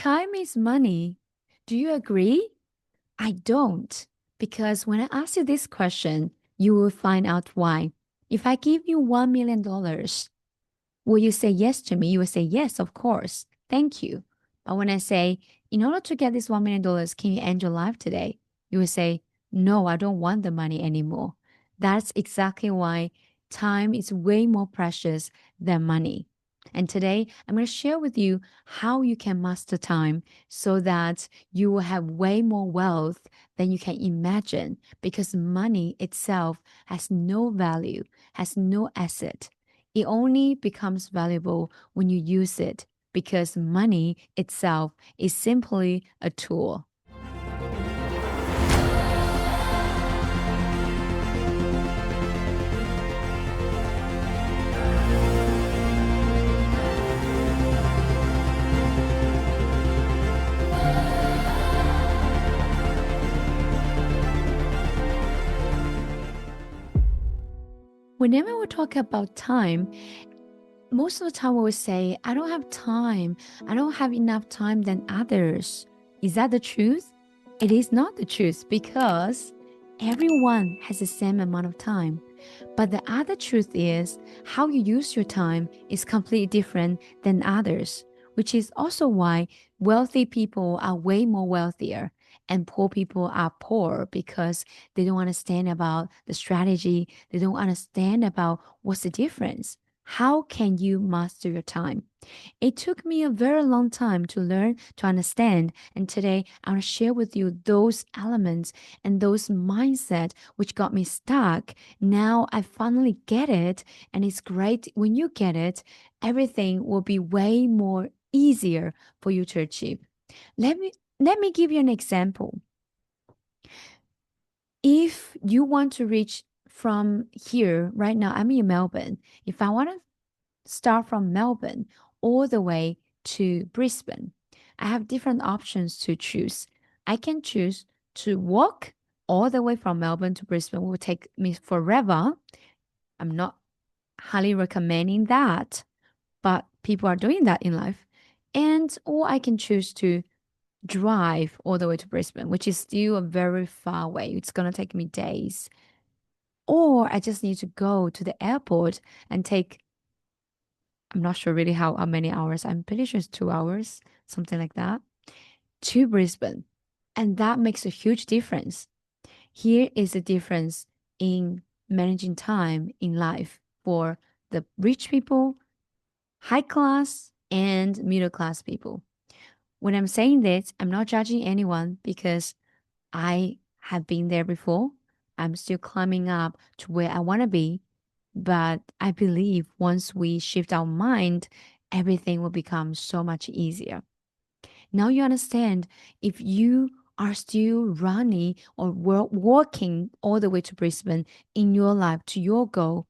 Time is money. Do you agree? I don't. Because when I ask you this question, you will find out why. If I give you $1 million, will you say yes to me? You will say yes, of course. Thank you. But when I say, in order to get this $1 million, can you end your life today? You will say, no, I don't want the money anymore. That's exactly why time is way more precious than money. And today, I'm going to share with you how you can master time so that you will have way more wealth than you can imagine because money itself has no value, has no asset. It only becomes valuable when you use it because money itself is simply a tool. Whenever we talk about time, most of the time we will say, I don't have time. I don't have enough time than others. Is that the truth? It is not the truth because everyone has the same amount of time. But the other truth is how you use your time is completely different than others, which is also why wealthy people are way more wealthier and poor people are poor because they don't understand about the strategy. They don't understand about what's the difference. How can you master your time? It took me a very long time to learn, to understand, and today I want to share with you those elements and those mindset which got me stuck. Now I finally get it, and it's great when you get it, everything will be way more easier for you to achieve. Let me let me give you an example. If you want to reach from here right now, I'm in Melbourne. If I want to start from Melbourne all the way to Brisbane, I have different options to choose. I can choose to walk all the way from Melbourne to Brisbane. It will take me forever. I'm not highly recommending that, but people are doing that in life. And or I can choose to drive all the way to Brisbane, which is still a very far way. It's gonna take me days. Or I just need to go to the airport and take, I'm not sure really how many hours. I'm pretty sure it's 2 hours, something like that, to Brisbane. And that makes a huge difference. Here is the difference in managing time in life for the rich people, high class, and middle class people. When I'm saying this, I'm not judging anyone because I have been there before. I'm still climbing up to where I want to be. But I believe once we shift our mind, everything will become so much easier. Now you understand if you are still running or walking all the way to Brisbane in your life to your goal,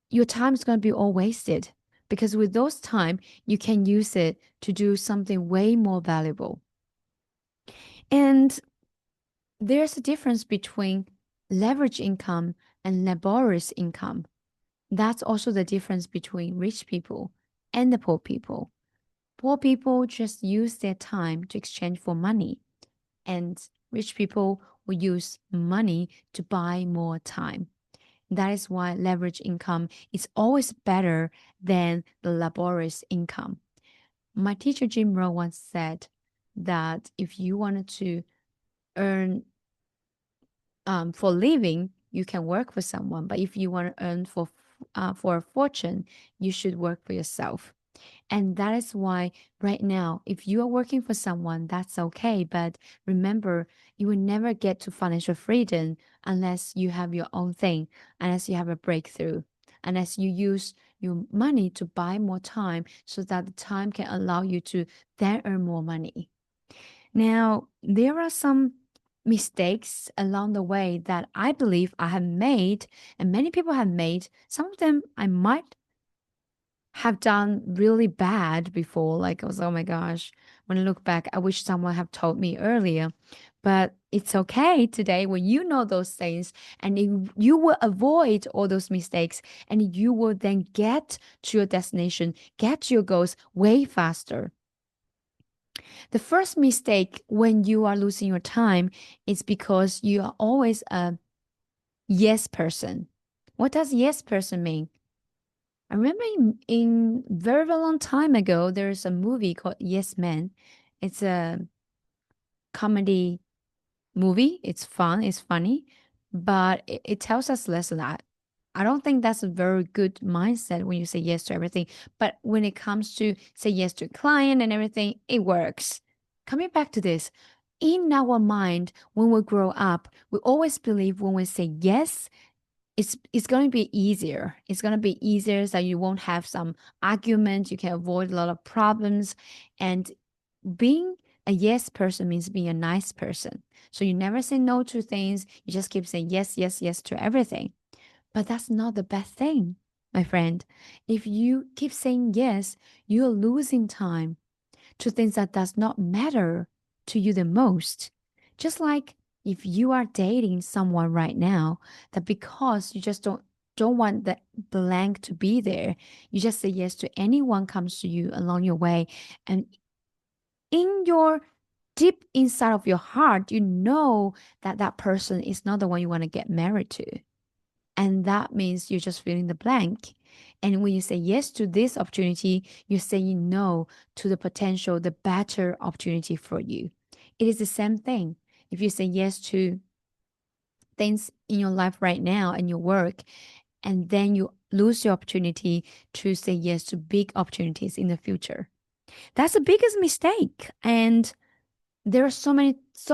your time is going to be all wasted because with those time, you can use it to do something way more valuable. And there's a difference between leverage income and laborious income. That's also the difference between rich people and the poor people. Poor people just use their time to exchange for money, and rich people will use money to buy more time. That is why leverage income is always better than the laborious income. My teacher Jim Rohn once said that if you wanted to earn for living, you can work for someone, but if you want to earn for a fortune, you should work for yourself. And that is why right now, if you are working for someone, that's okay. But remember, you will never get to financial freedom unless you have your own thing, unless you have a breakthrough, unless you use your money to buy more time so that the time can allow you to then earn more money. Now, there are some mistakes along the way that I believe I have made, and many people have made. Some of them I might have done really bad before. Like I was, oh my gosh, when I look back, I wish someone had told me earlier. But it's okay today when you know those things and you will avoid all those mistakes and you will then get to your destination, get to your goals way faster. The first mistake when you are losing your time is because you are always a yes person. What does yes person mean? I remember in very, very long time ago, there's a movie called Yes Man. It's a comedy movie. It's fun, it's funny, but it tells us lesson that I don't think that's a very good mindset when you say yes to everything. But when it comes to say yes to a client and everything, it works. Coming back to this, in our mind, when we grow up, we always believe when we say yes, it's going to be easier. It's going to be easier so you won't have some arguments. You can avoid a lot of problems. And being a yes person means being a nice person. So you never say no to things. You just keep saying yes, yes, yes to everything. But that's not the best thing, my friend. If you keep saying yes, you're losing time to things that does not matter to you the most. Just like if you are dating someone right now, that because you just don't want the blank to be there, you just say yes to anyone comes to you along your way. And in your deep inside of your heart, you know that that person is not the one you want to get married to. And that means you're just filling the blank. And when you say yes to this opportunity, you're saying no to the potential, the better opportunity for you. It is the same thing. If you say yes to things in your life right now and your work, and then you lose your opportunity to say yes to big opportunities in the future. That's the biggest mistake. And there are so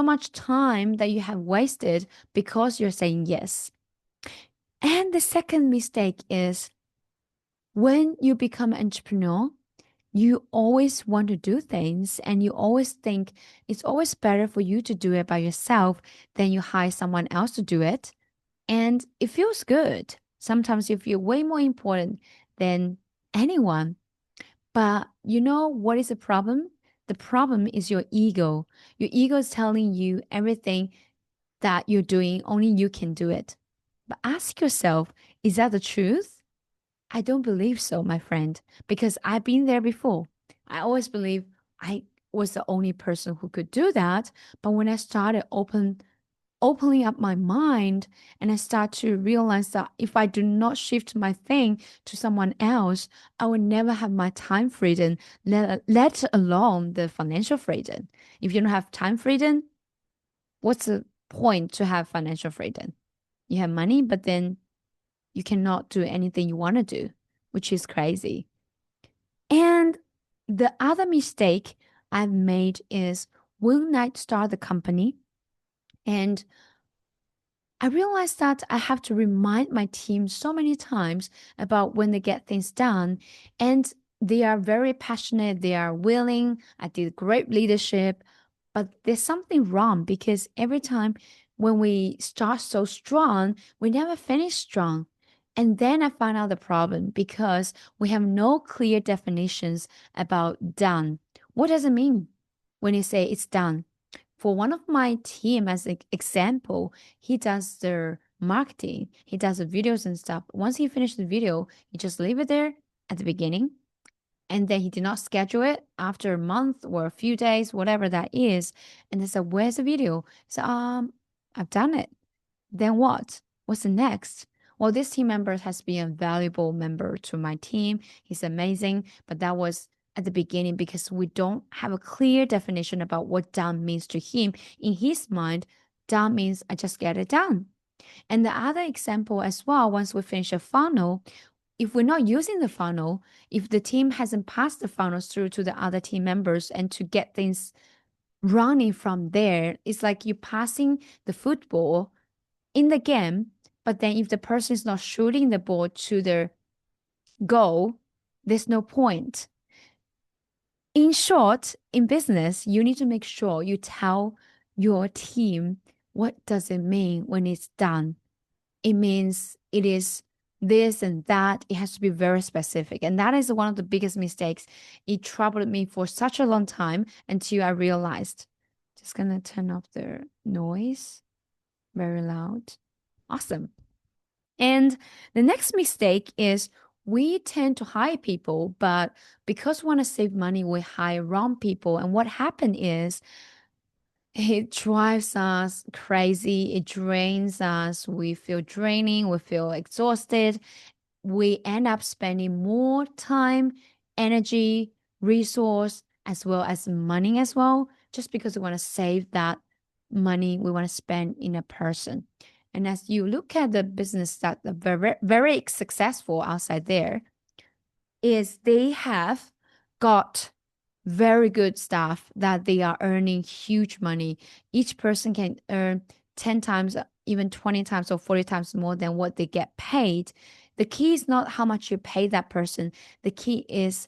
much time that you have wasted because you're saying yes. And the second mistake is when you become an entrepreneur, you always want to do things and you always think it's always better for you to do it by yourself than you hire someone else to do it. And it feels good. Sometimes you feel way more important than anyone. But you know what is the problem? The problem is your ego. Your ego is telling you everything that you're doing, only you can do it. But ask yourself, is that the truth? I don't believe so, my friend, because I've been there before. I always believe I was the only person who could do that. But when I started opening up my mind and I start to realize that if I do not shift my thing to someone else, I will never have my time freedom, let alone the financial freedom. If you don't have time freedom, what's the point to have financial freedom? You have money, but then you cannot do anything you want to do, which is crazy. And the other mistake I've made is when I start the company and I realized that I have to remind my team so many times about when they get things done. And they are very passionate, they are willing, I did great leadership. But there's something wrong because every time when we start so strong, we never finish strong. And then I find out the problem because we have no clear definitions about done. What does it mean when you say it's done? For one of my team, as an example, he does their marketing. He does the videos and stuff. Once he finished the video, he just leave it there at the beginning. And then he did not schedule it after a month or a few days, whatever that is. And they said, where's the video? So, I've done it. Then what? What's the next? Well, this team member has been a valuable member to my team. He's amazing. But that was at the beginning because we don't have a clear definition about what done means to him. In his mind, done means I just get it done. And the other example as well, once we finish a funnel, if we're not using the funnel, if the team hasn't passed the funnels through to the other team members and to get things running from there, it's like you passing the football in the game, but then if the person is not shooting the ball to their goal, there's no point. In short, in business, you need to make sure you tell your team what does it mean when it's done. It means it is this and that. It has to be very specific. And that is one of the biggest mistakes. It troubled me for such a long time until I realized. Just gonna turn off the noise. Very loud. Awesome. And the next mistake is we tend to hire people, but because we want to save money, we hire wrong people. And what happened is it drives us crazy. It drains us. We feel draining. We feel exhausted. We end up spending more time, energy, resource, as well as money as well, just because we want to save that money we want to spend in a person. And as you look at the business that are very, very successful outside there, is they have got very good staff that they are earning huge money. Each person can earn 10 times, even 20 times or 40 times more than what they get paid. The key is not how much you pay that person. The key is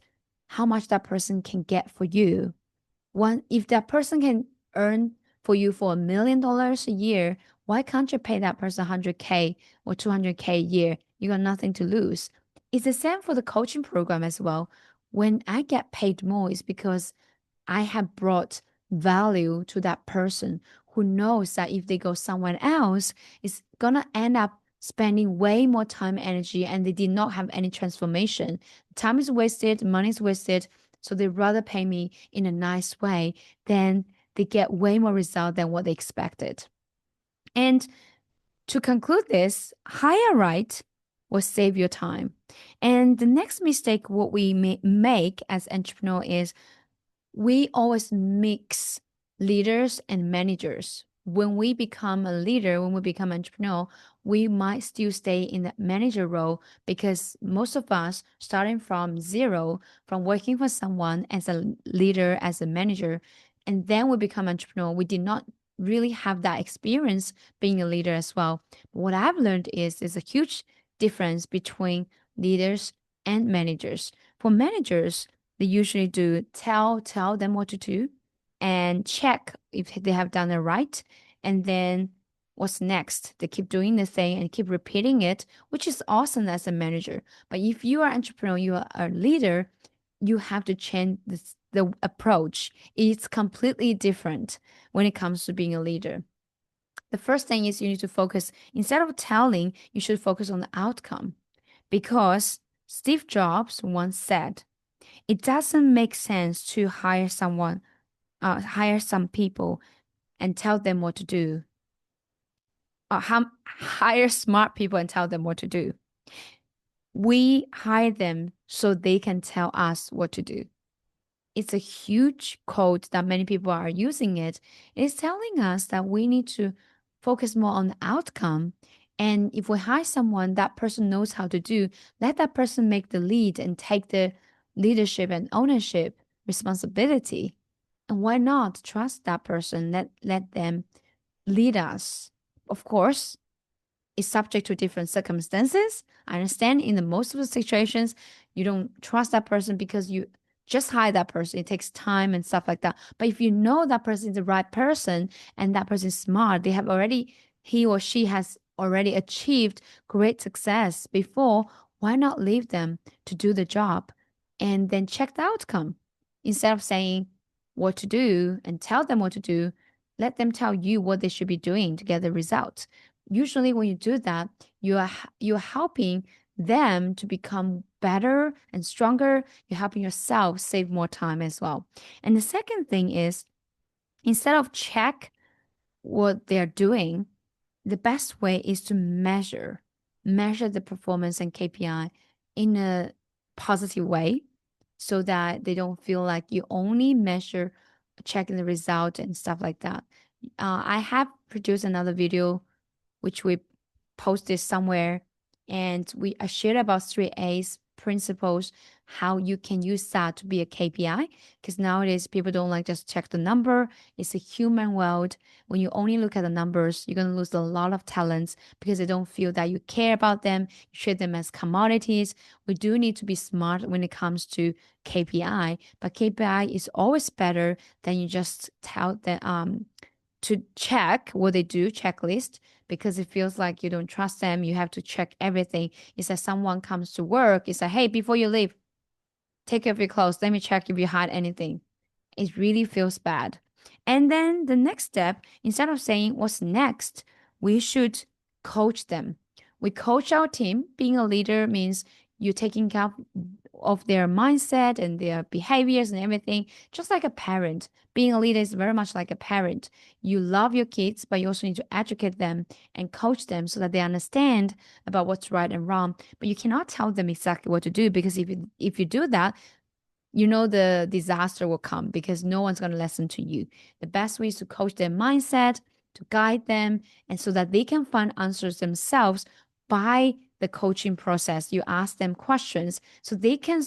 how much that person can get for you. One, if that person can earn for you for $1 million a year, why can't you pay that person 100K or 200K a year? You got nothing to lose. It's the same for the coaching program as well. When I get paid more, it's because I have brought value to that person who knows that if they go somewhere else, it's gonna end up spending way more time, energy, and they did not have any transformation. Time is wasted, money is wasted, so they rather pay me in a nice way than they get way more result than what they expected. And to conclude this, hire right will save your time. And the next mistake what we make as entrepreneur is we always mix leaders and managers. When we become a leader, when we become entrepreneur, we might still stay in the manager role because most of us, starting from zero, from working for someone as a leader, as a manager, and then we become entrepreneur, we did not really have that experience being a leader as well. But what I've learned is there's a huge difference between leaders and managers. For managers, they usually do tell them what to do and check if they have done it right. And then what's next? They keep doing the thing and keep repeating it, which is awesome as a manager. But if you are entrepreneur, you are a leader, you have to change the approach. It's completely different when it comes to being a leader. The first thing is you need to focus, instead of telling, you should focus on the outcome. Because Steve Jobs once said, it doesn't make sense to hire some people and tell them what to do. Hire smart people and tell them what to do. We hire them so they can tell us what to do. It's a huge quote that many people are using it. It's telling us that we need to focus more on the outcome. And if we hire someone that person knows how to do, let that person make the lead and take the leadership and ownership responsibility. And why not trust that person? Let them lead us. Of course, is subject to different circumstances. I understand in the most of the situations, you don't trust that person because you just hire that person. It takes time and stuff like that. But if you know that person is the right person and that person is smart, he or she has already achieved great success before, why not leave them to do the job and then check the outcome? Instead of saying what to do and tell them what to do, let them tell you what they should be doing to get the results. Usually when you do that, you're helping them to become better and stronger. You're helping yourself save more time as well. And the second thing is, instead of check what they're doing, the best way is to measure the performance and KPI in a positive way so that they don't feel like you only measure checking the result and stuff like that. I have produced another video which we posted somewhere, and I shared about 3A's principles, how you can use that to be a KPI. Because nowadays people don't like just check the number. It's a human world. When you only look at the numbers, you're gonna lose a lot of talents because they don't feel that you care about them. You treat them as commodities. We do need to be smart when it comes to KPI, but KPI is always better than you just tell them to check what they do, checklist, because it feels like you don't trust them. You have to check everything. It's like someone comes to work, it's like, hey, before you leave, take off your clothes. Let me check if you hide anything. It really feels bad. And then the next step, instead of saying what's next, we should coach them. We coach our team. Being a leader means You're taking care of their mindset and their behaviors and everything, just like a parent. Being a leader is very much like a parent. You love your kids, but you also need to educate them and coach them so that they understand about what's right and wrong. But you cannot tell them exactly what to do, because if you do that, you know the disaster will come, because no one's going to listen to you. The best way is to coach their mindset, to guide them, and so that they can find answers themselves by the coaching process. You ask them questions so they can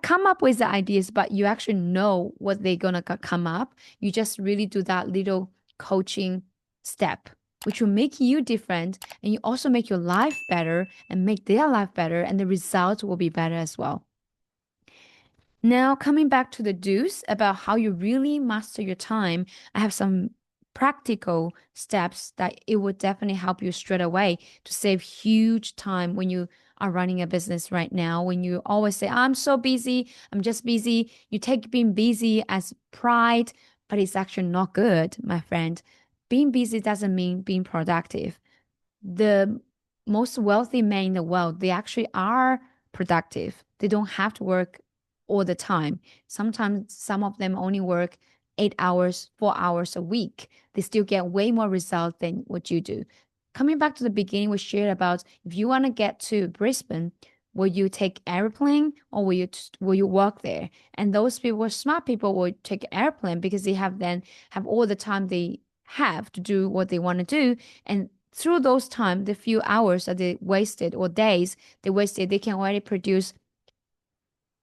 come up with the ideas, but you actually know what they're gonna come up. You just really do that little coaching step, which will make you different, and you also make your life better and make their life better, and the results will be better as well. Now, coming back to the do's about how you really master your time, I have some practical steps that it would definitely help you straight away to save huge time when you are running a business right now. When you always say, I'm so busy, I'm just busy, you take being busy as pride, but it's actually not good, my friend. Being busy doesn't mean being productive. The most wealthy men in the world, they actually are productive. They don't have to work all the time. Sometimes some of them only work 8 hours, 4 hours a week. They still get way more results than what you do. Coming back to the beginning, we shared about if you want to get to Brisbane, will you take airplane or will you walk there? And those people, smart people, will take airplane because they have all the time they have to do what they want to do. And through those time, the few hours that they wasted or days they wasted, they can already produce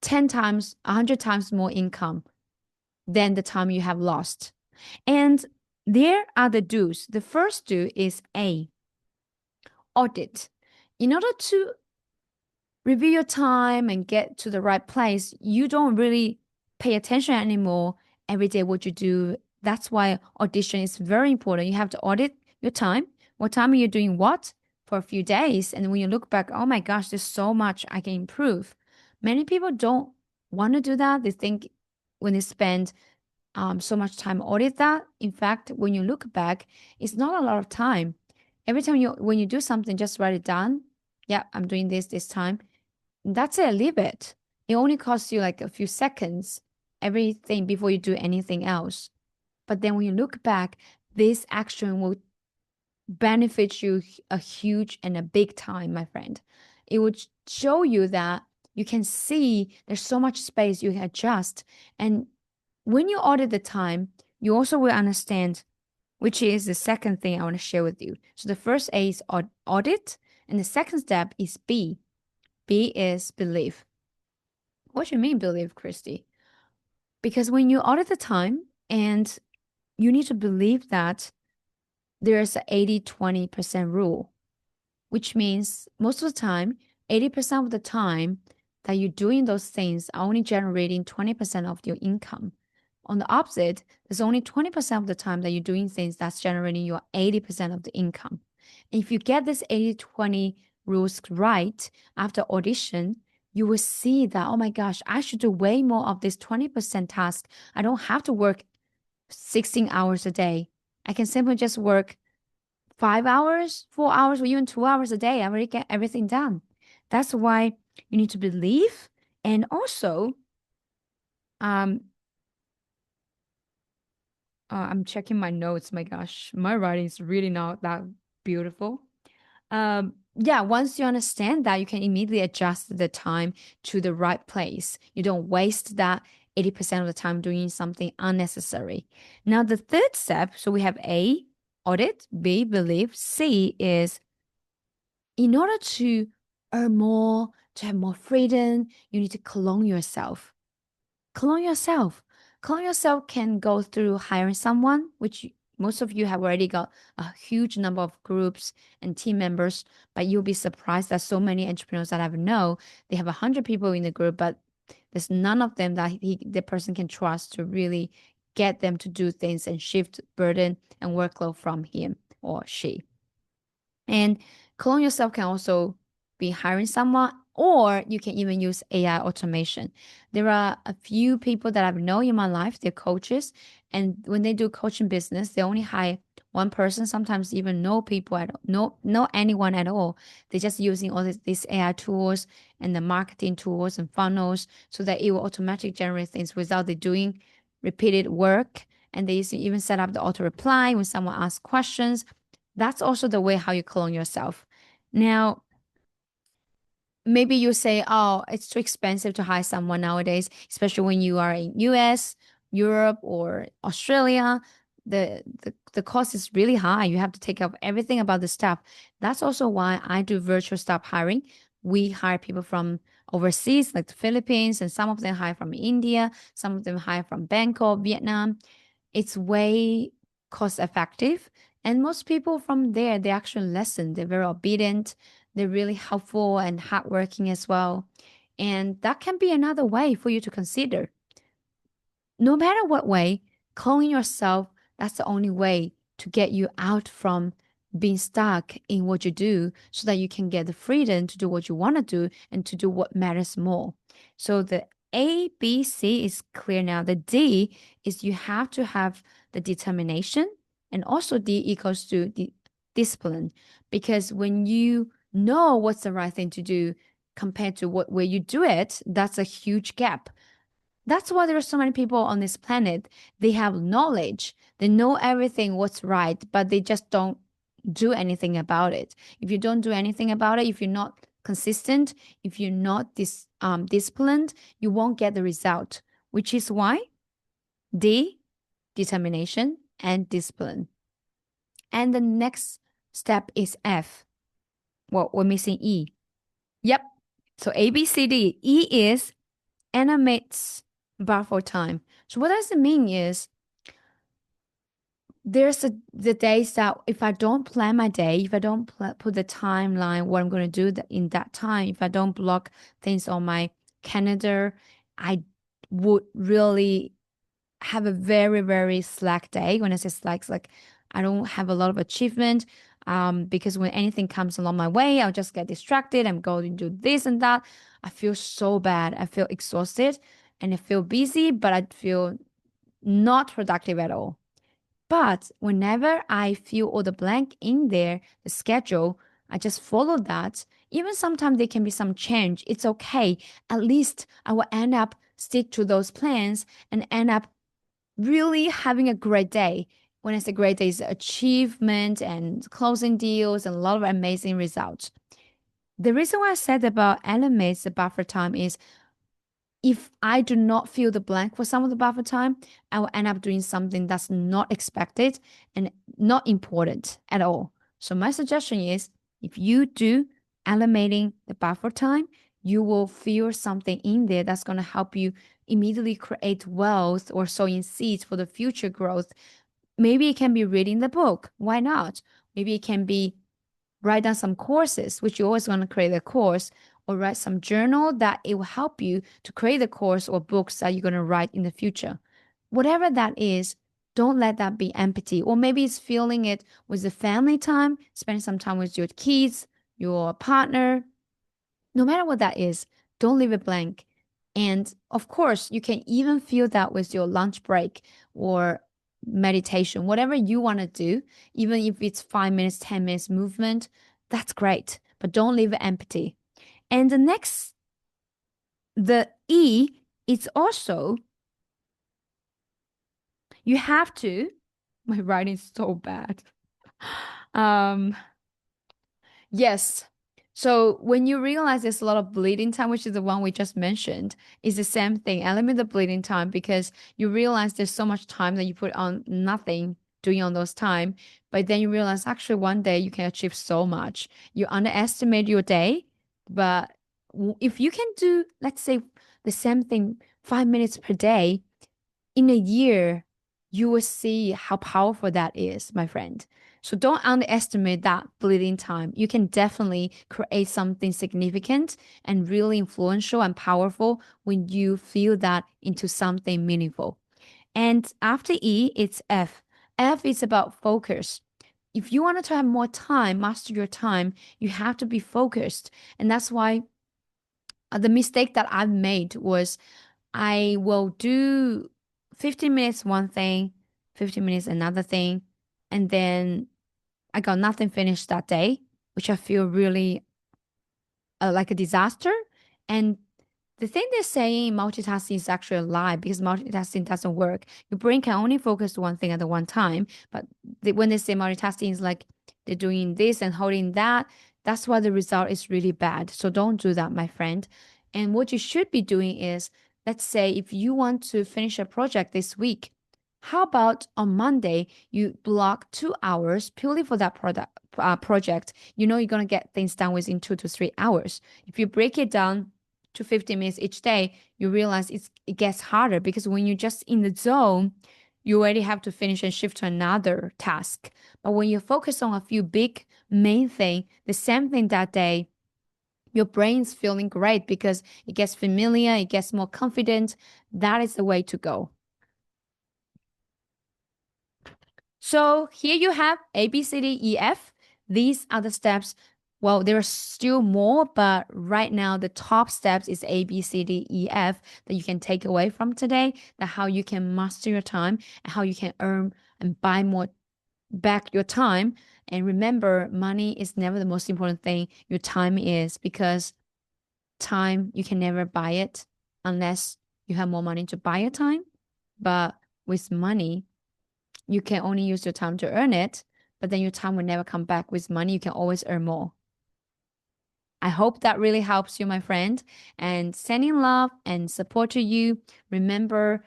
10 times, 100 times more income than the time you have lost. And there are the do's. The first do is A, audit. In order to review your time and get to the right place, you don't really pay attention anymore every day what you do. That's why audition is very important. You have to audit your time. What time are you doing what for a few days? And when you look back, oh my gosh, there's so much I can improve. Many people don't want to do that. They think when they spend so much time audit that. In fact, when you look back, it's not a lot of time. Every time when you do something, just write it down. Yeah, I'm doing this time. That's it, leave it. It only costs you like a few seconds, everything before you do anything else. But then when you look back, this action will benefit you a huge and a big time, my friend. It would show you that you can see there's so much space you can adjust. And when you audit the time, you also will understand, which is the second thing I want to share with you. So the first A is audit, and the second step is B. B is believe. What do you mean believe, Kristy? Because when you audit the time and you need to believe that there's an 80-20% rule, which means most of the time, 80% of the time that you're doing those things are only generating 20% of your income. On the opposite, there's only 20% of the time that you're doing things that's generating your 80% of the income. And if you get this 80-20 rules right after audition, you will see that, oh my gosh, I should do way more of this 20% task. I don't have to work 16 hours a day. I can simply just work 5 hours, 4 hours, or even 2 hours a day. I already get everything done. That's why you need to believe. And also, I'm checking my notes. My gosh, my writing is really not that beautiful. Yeah, once you understand that, you can immediately adjust the time to the right place. You don't waste that 80% of the time doing something unnecessary. Now, the third step, so we have A, audit, B, believe, C is in order to earn more, to have more freedom, you need to clone yourself. Clone yourself. Clone yourself can go through hiring someone, which most of you have already got a huge number of groups and team members, but you'll be surprised that so many entrepreneurs that I know, they have 100 people in the group, but there's none of them that the person can trust to really get them to do things and shift burden and workload from him or she. And clone yourself can also be hiring someone, or you can even use AI automation. There are a few people that I've known in my life, they're coaches, and when they do coaching business, they only hire one person, sometimes even no people at no anyone at all. They're just using all these AI tools and the marketing tools and funnels so that it will automatically generate things without they doing repeated work. And they even set up the auto reply when someone asks questions. That's also the way how you clone yourself. Now, maybe you say, oh, it's too expensive to hire someone nowadays, especially when you are in US, Europe, or Australia. The cost is really high. You have to take up everything about the staff. That's also why I do virtual staff hiring. We hire people from overseas, like the Philippines, and some of them hire from India, some of them hire from Bangkok, Vietnam. It's way cost effective. And most people from there, they actually listen. They're very obedient. They're really helpful and hardworking as well. And that can be another way for you to consider. No matter what way, calling yourself, that's the only way to get you out from being stuck in what you do so that you can get the freedom to do what you want to do and to do what matters more. So the A, B, C is clear now. The D is you have to have the determination, and also D equals to the discipline. Because when you know what's the right thing to do compared to what where you do it, that's a huge gap. That's why there are so many people on this planet. They have knowledge. They know everything what's right, but they just don't do anything about it. If you don't do anything about it, if you're not consistent, if you're not disciplined, you won't get the result, which is why D, determination and discipline. And the next step is F. Well, we're missing E. Yep. So A, B, C, D. E is animates buffer time. So what does it mean is the days that if I don't plan my day, if I don't put the timeline, what I'm going to do in that time, if I don't block things on my calendar, I would really have a very, very slack day. When I say slack, it's like I don't have a lot of achievement. Because when anything comes along my way, I'll just get distracted. I'm going to do this and that. I feel so bad. I feel exhausted and I feel busy, but I feel not productive at all. But whenever I fill all the blank in there, the schedule, I just follow that. Even sometimes there can be some change. It's okay. At least I will end up stick to those plans and end up really having a great day. When I say great day, it's achievement and closing deals and a lot of amazing results. The reason why I said about elements, the buffer time is if I do not fill the blank for some of the buffer time, I will end up doing something that's not expected and not important at all. So my suggestion is if you do animating the buffer time, you will feel something in there that's going to help you immediately create wealth or sowing seeds for the future growth. Maybe it can be reading the book. Why not? Maybe it can be write down some courses, which you always want to create a course, or write some journal that it will help you to create a course or books that you're going to write in the future. Whatever that is, don't let that be empty. Or maybe it's filling it with the family time, spending some time with your kids, your partner. No matter what that is, don't leave it blank. And of course, you can even fill that with your lunch break or meditation, whatever you want to do, even if it's 5 minutes, 10 minutes movement, that's great. But don't leave it empty. And the E, it's also, you have to, my writing is so bad. Um, yes. So when you realize there's a lot of bleeding time, which is the one we just mentioned, is the same thing. Eliminate the bleeding time because you realize there's so much time that you put on nothing doing on those time. But then you realize actually one day you can achieve so much. You underestimate your day, but if you can do, let's say, the same thing 5 minutes per day, in a year, you will see how powerful that is, my friend. So don't underestimate that bleeding time. You can definitely create something significant and really influential and powerful when you feel that into something meaningful. And after E, it's F. F is about focus. If you wanted to have more time, master your time, you have to be focused. And that's why the mistake that I've made was I will do 15 minutes one thing, 15 minutes another thing. and then I got nothing finished that day, which I feel really like a disaster. And the thing they're saying multitasking is actually a lie because multitasking doesn't work. Your brain can only focus one thing at the one time. But when they say multitasking is like they're doing this and holding that, that's why the result is really bad. So don't do that, my friend. And what you should be doing is, let's say if you want to finish a project this week, how about on Monday you block 2 hours purely for that project? You know you're gonna get things done within 2 to 3 hours. If you break it down to 15 minutes each day, you realize it gets harder because when you're just in the zone, you already have to finish and shift to another task. But when you focus on a few big main thing, the same thing that day, your brain's feeling great because it gets familiar, it gets more confident. That is the way to go. So here you have A, B, C, D, E, F. These are the steps. Well, there are still more, but right now the top steps is A, B, C, D, E, F that you can take away from today, that how you can master your time and how you can earn and buy more back your time. And remember, money is never the most important thing. Your time is, because time, you can never buy it unless you have more money to buy your time. But with money, you can only use your time to earn it, but then your time will never come back. With money, you can always earn more. I hope that really helps you, my friend. And sending love and support to you. Remember,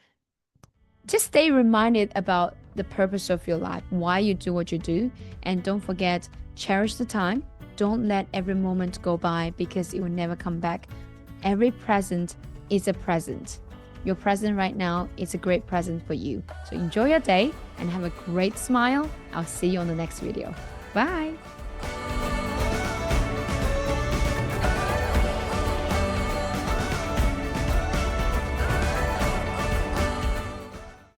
just stay reminded about the purpose of your life, why you do what you do. And don't forget, cherish the time. Don't let every moment go by because it will never come back. Every present is a present. Your present right now is a great present for you. So enjoy your day and have a great smile. I'll see you on the next video. Bye.